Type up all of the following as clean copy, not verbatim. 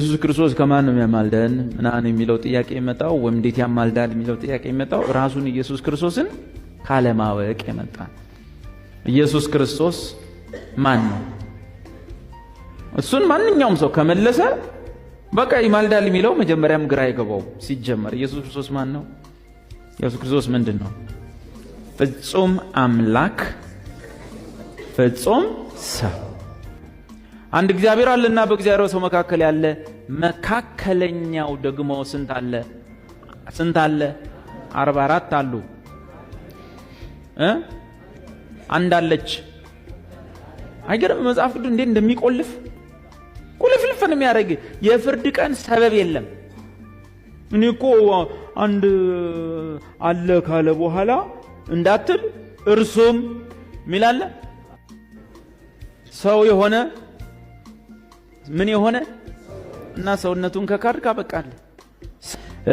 ኢየሱስ ክርስቶስ ከማን ነው የሚያማልደን ምናን የሚለው ጥያቄ የመጣው ወይም እንዴት ያማልዳል የሚለው ጥያቄ የመጣው ራሱን ኢየሱስ ክርስቶስን ካለማወቅ የመጣ ኢየሱስ ክርስቶስ ማን ነው? እሱን ማንኛውም ሰው ከመለሰ በቃ ይማልዳል የሚለው መጀመሪያም ግራ ይገባው። ሲጀመር ኢየሱስ ክርስቶስ ማን ነው? ኢየሱስ ክርስቶስ ምንድነው? ፍጹም አምላክ ፍጹም ሰው አንድ እግዚአብሔር አለና በእግዚአብሔር ሰው መካከል ያለ መካከለኛው ደግሞ ስንት አለ 44 አሉ አንድ አለች። አይገርም? መጽሐፍ ቅዱስ እንዴት እንደሚቆልፍ ቁልፍልፍን የሚያደርግ የፍርድ ቀን ሰበብ የለም። እኔ እኮ አንድ አለ ካለ በኋላ እንዳትል እርሱም ሚላለ ሰው የሆነ ምን የሆነ እና ሰውነቱን ከካድካ በቃል።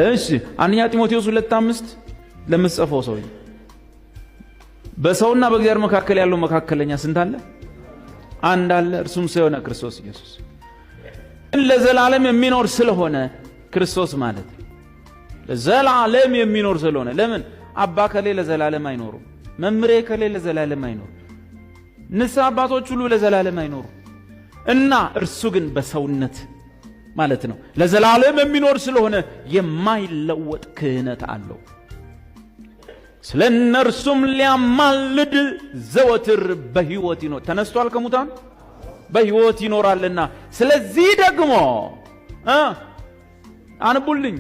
እሺ አንደኛ ጢሞቴዎስ 2:5 ለምጽፈው ሰው በሰውና በእግዚአብሔር መካከል ያለው መካከለኛ ስንት አለ? አንድ አለ፣ እርሱም ሰው የሆነ ክርስቶስ ኢየሱስ ለዘላለም የሚኖር ስለሆነ ክርስቶስ ማለት ለዘላለም የሚኖር ስለሆነ። ለምን አባ ከሌለ ለዘላለም አይኖሩም፣ መምሬ ከሌለ ለዘላለም አይኖሩም፣ ንስሐ አባቶች ሁሉ ለዘላለም አይኖሩም። እና እርሱ ግን በሰውነት ማለት ነው ለዘላለም የሚኖር ስለሆነ የማይለወጥ ክህነት አለው። ስለነርሱም ሊያማልድ ዘወትር በሕይወት ይኖር ተነስቷል ከሙታን በሕይወት ይኖራልና። ስለዚህ ደግሞ አንቡልኝ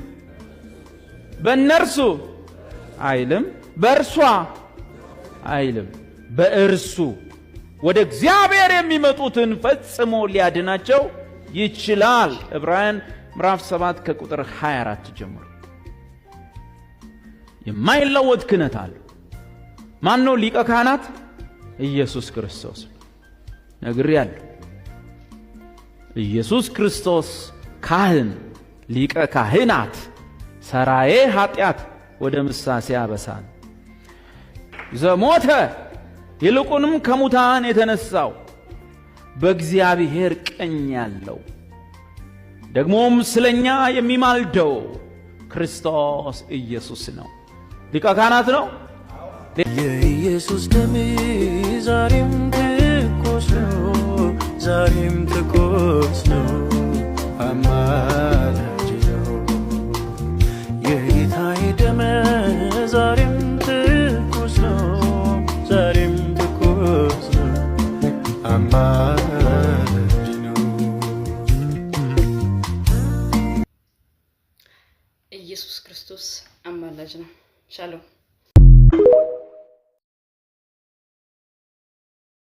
በእነርሱ አይልም በእርሷ አይልም በእርሱ ወደ እግዚአብሔር የሚመጡትን ፈጽሞ ሊያድናቸው ይችላል። ዕብራውያን ምዕራፍ 7 ከቁጥር 24 ጀምሮ የማይለወጥ ክህነት አለው። ማን ነው ሊቀ ካህናት? ኢየሱስ ክርስቶስ። ነግሬያለሁ። ኢየሱስ ክርስቶስ ካህን ሊቀ ካህናት ሰራዬ ኃጢአት ወደ ምሳሴ አበሳን ዘሞተ ይልቁንም ከሙታን የተነሳው በእግዚአብሔር ቀኝ ያለው ደግሞም ስለኛ የሚማልደው ክርስቶስ ኢየሱስ ነው። ሊቀ ካህናት ነው። የኢየሱስ ደም ዛሬም ትኩስ ነው፣ ዛሬም ትኩስ ነው፣ አማላጅ ነው። የጌታዬ ደም ዛሬም ትኩስ ነው፣ ዛሬም ትኩስ ነው፣ አማላጅ ነው። ኢየሱስ ክርስቶስ አማላጅ ነው። ሻሎም